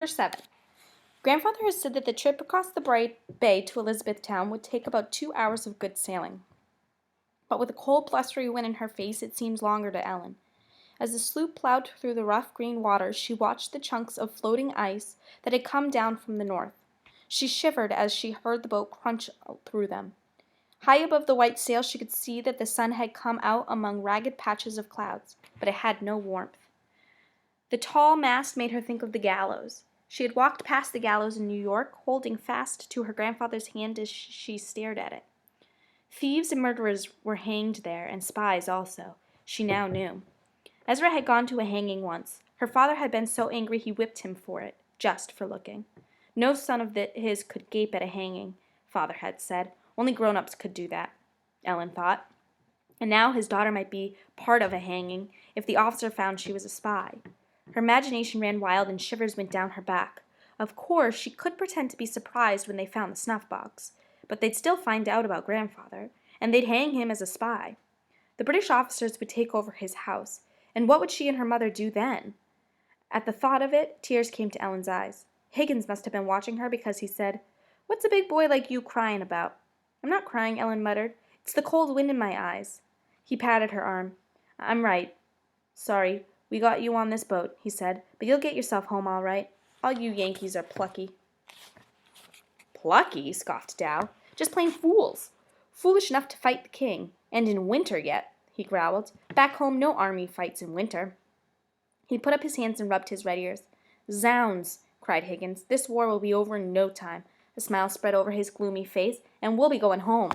7. Grandfather has said that the trip across the Bright Bay to Elizabethtown would take about 2 hours of good sailing. But with a cold, blustery wind in her face, it seems longer to Ellen. As the sloop plowed through the rough green waters, she watched the chunks of floating ice that had come down from the north. She shivered as she heard the boat crunch through them. High above the white sail, she could see that the sun had come out among ragged patches of clouds, but it had no warmth. The tall mast made her think of the gallows. She had walked past the gallows in New York, holding fast to her grandfather's hand as she stared at it. Thieves and murderers were hanged there, and spies also. She now knew. Ezra had gone to a hanging once. Her father had been so angry he whipped him for it, just for looking. No son of his could gape at a hanging, father had said. Only grown-ups could do that, Ellen thought. And now his daughter might be part of a hanging if the officer found she was a spy. Her imagination ran wild and shivers went down her back. Of course, she could pretend to be surprised when they found the snuff-box, but they'd still find out about grandfather, and they'd hang him as a spy. The British officers would take over his house, and what would she and her mother do then? At the thought of it, tears came to Ellen's eyes. Higgins must have been watching her because he said, "What's a big boy like you crying about?" "I'm not crying," Ellen muttered. "It's the cold wind in my eyes." He patted her arm. "I'm right. Sorry, we got you on this boat," he said, "but you'll get yourself home all right. All you Yankees are plucky." "Plucky?" scoffed Dow. "Just plain fools. Foolish enough to fight the king. And in winter yet," he growled. "Back home no army fights in winter." He put up his hands and rubbed his red ears. "Zounds!" cried Higgins. "This war will be over in no time." A smile spread over his gloomy face. "And we'll be going home."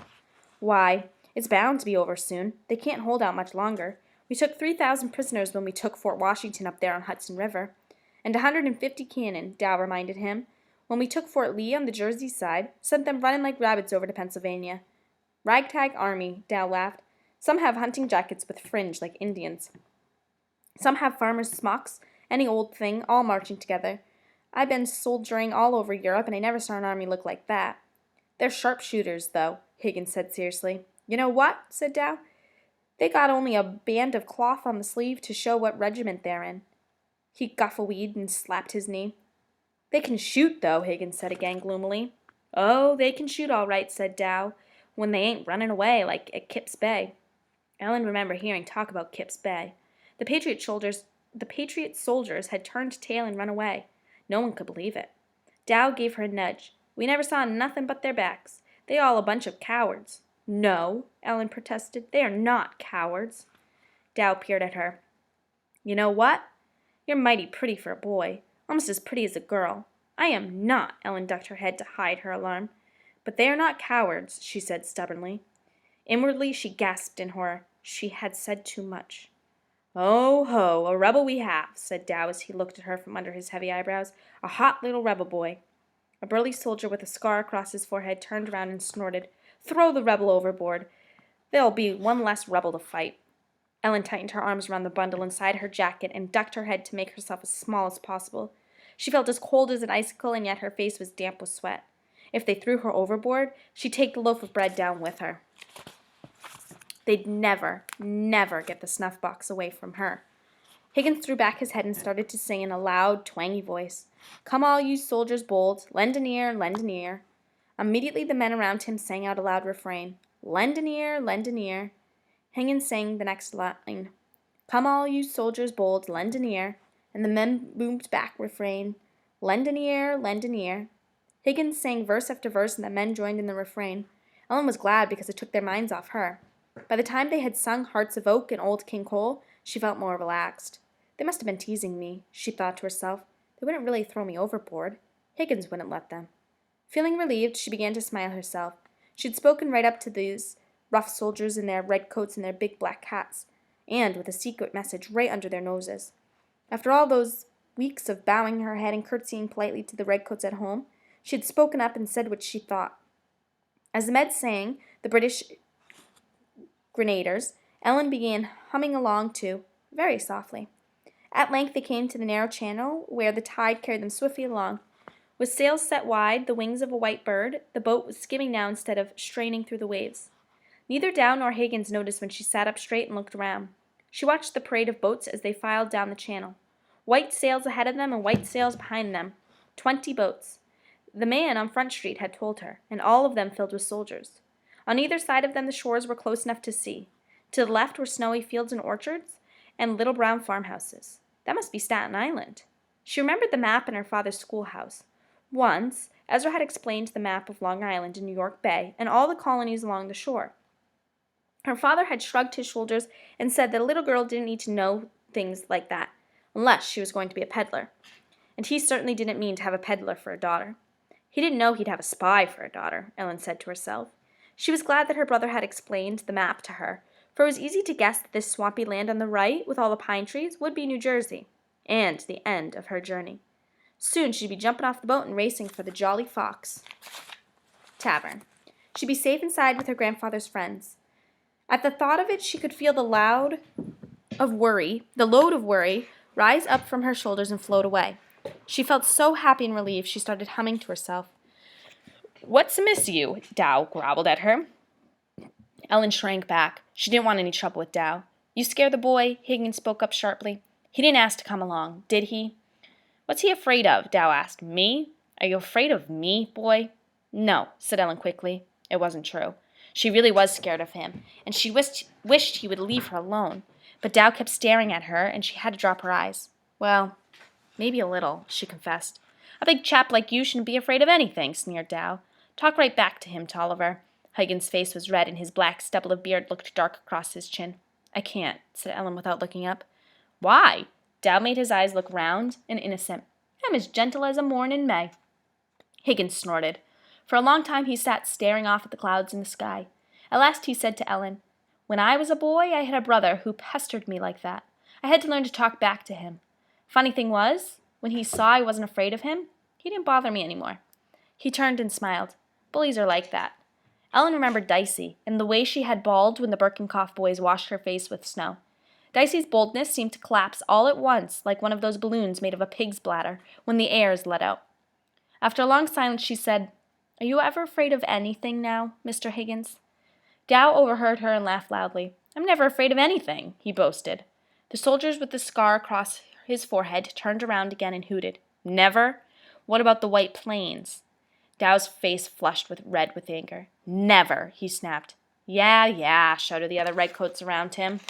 "Why, it's bound to be over soon. They can't hold out much longer. We took 3,000 prisoners when we took Fort Washington up there on Hudson River." "And 150 cannon," Dow reminded him. "When we took Fort Lee on the Jersey side, sent them running like rabbits over to Pennsylvania." "Ragtag army," Dow laughed. "Some have hunting jackets with fringe like Indians. Some have farmers' smocks, any old thing, all marching together. I've been soldiering all over Europe, and I never saw an army look like that." "They're sharpshooters, though," Higgins said seriously. "You know what?" said Dow. "They got only a band of cloth on the sleeve to show what regiment they're in." He guffawed and slapped his knee. "They can shoot, though," Higgins said again gloomily. "Oh, they can shoot all right," said Dow, "when they ain't running away like at Kip's Bay." Ellen remembered hearing talk about Kip's Bay. The Patriot soldiers had turned tail and run away. No one could believe it. Dow gave her a nudge. "We never saw nothing but their backs. They all a bunch of cowards." "No," Ellen protested. "They are not cowards." Dow peered at her. "You know what? You're mighty pretty for a boy. Almost as pretty as a girl." "I am not." Ellen ducked her head to hide her alarm. "But they are not cowards," she said stubbornly. Inwardly she gasped in horror. She had said too much. "Oh ho, a rebel we have," said Dow as he looked at her from under his heavy eyebrows. "A hot little rebel boy." A burly soldier with a scar across his forehead turned around and snorted, "Throw the rebel overboard. There'll be one less rebel to fight." Ellen tightened her arms around the bundle inside her jacket and ducked her head to make herself as small as possible. She felt as cold as an icicle, and yet her face was damp with sweat. If they threw her overboard, she'd take the loaf of bread down with her. They'd never, never get the snuff-box away from her. Higgins threw back his head and started to sing in a loud, twangy voice. "Come all you soldiers bold, lend an ear, lend an ear." Immediately the men around him sang out a loud refrain. "Lend an ear, lend an ear." Higgins sang the next line. "Come all you soldiers bold, lend an ear." And the men boomed back refrain. "Lend an ear, lend an ear." Higgins sang verse after verse, and the men joined in the refrain. Ellen was glad because it took their minds off her. By the time they had sung Hearts of Oak and Old King Cole, she felt more relaxed. They must have been teasing me, she thought to herself. They wouldn't really throw me overboard. Higgins wouldn't let them. Feeling relieved, she began to smile herself. She had spoken right up to these rough soldiers in their red coats and their big black hats, and with a secret message right under their noses. After all those weeks of bowing her head and curtsying politely to the redcoats at home, she had spoken up and said what she thought. As the men sang, the British Grenadiers, Ellen began humming along too, very softly. At length they came to the narrow channel where the tide carried them swiftly along. With sails set wide, the wings of a white bird, the boat was skimming now instead of straining through the waves. Neither Dow nor Higgins noticed when she sat up straight and looked around. She watched the parade of boats as they filed down the channel. White sails ahead of them and white sails behind them. 20 boats. The man on Front Street had told her, and all of them filled with soldiers. On either side of them the shores were close enough to see. To the left were snowy fields and orchards, and little brown farmhouses. That must be Staten Island. She remembered the map in her father's schoolhouse. Once, Ezra had explained the map of Long Island and New York Bay and all the colonies along the shore. Her father had shrugged his shoulders and said that a little girl didn't need to know things like that, unless she was going to be a peddler. And he certainly didn't mean to have a peddler for a daughter. He didn't know he'd have a spy for a daughter, Ellen said to herself. She was glad that her brother had explained the map to her, for it was easy to guess that this swampy land on the right, with all the pine trees, would be New Jersey, and the end of her journey. Soon she'd be jumping off the boat and racing for the Jolly Fox Tavern. She'd be safe inside with her grandfather's friends. At the thought of it, she could feel the load of worry, rise up from her shoulders and float away. She felt so happy and relieved she started humming to herself. "What's amiss you?" Dow growled at her. Ellen shrank back. She didn't want any trouble with Dow. "You scare the boy?" Higgins spoke up sharply. "He didn't ask to come along, did he?" "What's he afraid of?" Dow asked. "Me? Are you afraid of me, boy?" "No," said Ellen quickly. It wasn't true. She really was scared of him, and she wished he would leave her alone. But Dow kept staring at her, and she had to drop her eyes. "Well, maybe a little," she confessed. "A big chap like you shouldn't be afraid of anything," sneered Dow. "Talk right back to him, Toliver." Higgins' face was red, and his black stubble of beard looked dark across his chin. "I can't," said Ellen without looking up. "Why?" Dow made his eyes look round and innocent. "I'm as gentle as a morn in May." Higgins snorted. For a long time he sat staring off at the clouds in the sky. At last he said to Ellen, "When I was a boy, I had a brother who pestered me like that. I had to learn to talk back to him. Funny thing was, when he saw I wasn't afraid of him, he didn't bother me anymore." He turned and smiled. Bullies are like that. Ellen remembered Dicey, and the way she had bawled when the Birkenkoff boys washed her face with snow. Dicey's boldness seemed to collapse all at once, like one of those balloons made of a pig's bladder, when the air is let out. After a long silence, she said, "Are you ever afraid of anything now, Mr. Higgins?" Dow overheard her and laughed loudly. "I'm never afraid of anything," he boasted. The soldiers with the scar across his forehead turned around again and hooted. "Never? What about the White Plains?" Dow's face flushed red with anger. "Never," he snapped. Yeah, shouted the other redcoats around him.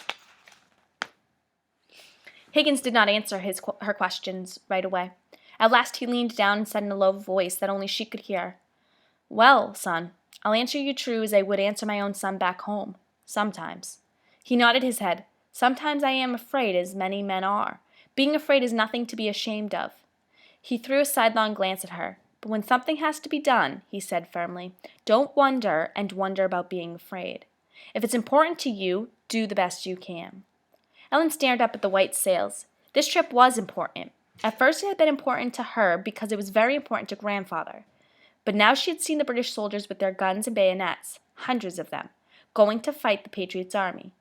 Higgins did not answer her questions right away. At last he leaned down and said in a low voice that only she could hear, "Well, son, I'll answer you true as I would answer my own son back home. Sometimes." He nodded his head. "Sometimes I am afraid, as many men are. Being afraid is nothing to be ashamed of." He threw a sidelong glance at her. "But when something has to be done," he said firmly, "don't wonder about being afraid. If it's important to you, do the best you can." Ellen stared up at the white sails. This trip was important. At first it had been important to her because it was very important to Grandfather. But now she had seen the British soldiers with their guns and bayonets, hundreds of them, going to fight the Patriots' army.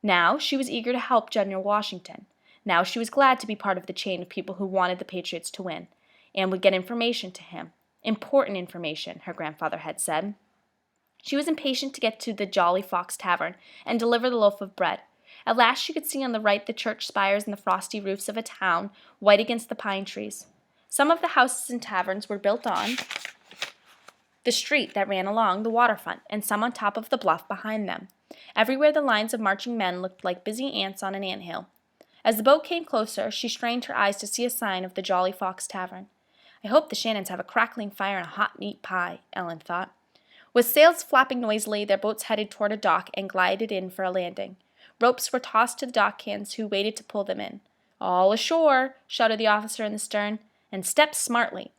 Now she was eager to help General Washington. Now she was glad to be part of the chain of people who wanted the Patriots to win, and would get information to him. Important information, her grandfather had said. She was impatient to get to the Jolly Fox Tavern and deliver the loaf of bread. At last she could see on the right the church spires and the frosty roofs of a town, white against the pine trees. Some of the houses and taverns were built on the street that ran along the waterfront, and some on top of the bluff behind them. Everywhere the lines of marching men looked like busy ants on an anthill. As the boat came closer, she strained her eyes to see a sign of the Jolly Fox Tavern. "I hope the Shannons have a crackling fire and a hot meat pie," Ellen thought. With sails flapping noisily, their boats headed toward a dock and glided in for a landing. Ropes were tossed to the dock hands who waited to pull them in. "All ashore," shouted the officer in the stern, "and step smartly."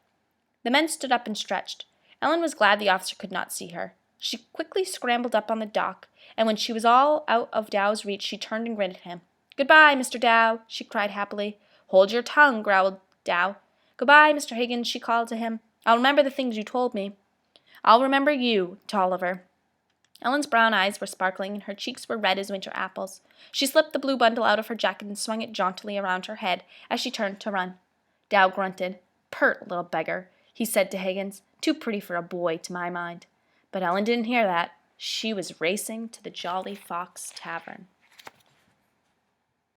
The men stood up and stretched. Ellen was glad the officer could not see her. She quickly scrambled up on the dock, and when she was all out of Dow's reach, she turned and grinned at him. "Goodbye, Mr. Dow," she cried happily. "Hold your tongue," growled Dow. "Goodbye, Mr. Higgins," she called to him. "I'll remember the things you told me." "I'll remember you, Toliver." Ellen's brown eyes were sparkling, and her cheeks were red as winter apples. She slipped the blue bundle out of her jacket and swung it jauntily around her head as she turned to run. Dow grunted. "Pert little beggar," he said to Higgins. "Too pretty for a boy, to my mind." But Ellen didn't hear that. She was racing to the Jolly Fox Tavern.